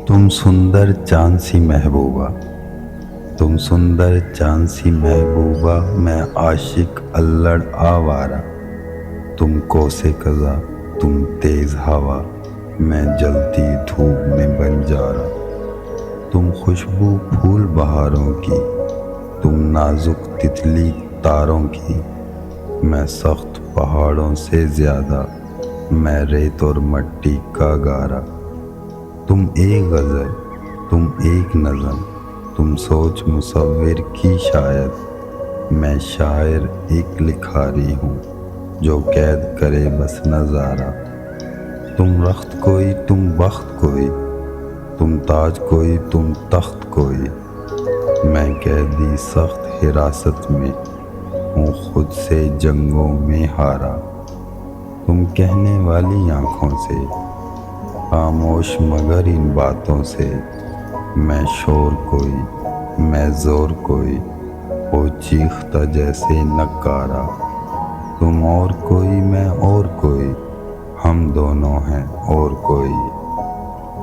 تم سندر چاند سی محبوبہ، تم سندر چاند سی محبوبہ، میں عاشق الڑ آوارہ، تم کوس قضا، تم تیز ہوا، میں جلتی دھوپ میں بنجارا، تم خوشبو پھول بہاروں کی، تم نازک تتلی تاروں کی، میں سخت پہاڑوں سے زیادہ، میں ریت اور مٹی کا گارا، تم ایک غزل، تم ایک نظم، تم سوچ مصور کی شاید، میں شاعر ایک لکھاری ہوں جو قید کرے بس نظارہ، تم رخت کوئی، تم بخت کوئی، تم تاج کوئی، تم تخت کوئی، میں قیدی سخت حراست میں ہوں خود سے جنگوں میں ہارا، تم کہنے والی آنکھوں سے، خاموش مگر ان باتوں سے، میں شور کوئی، میں زور کوئی، وہ چیختا جیسے نکارا، تم اور کوئی، میں اور کوئی، ہم دونوں ہیں اور کوئی،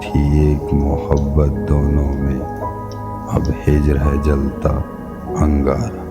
تھی ایک محبت دونوں میں، اب ہجر ہے جلتا انگارہ۔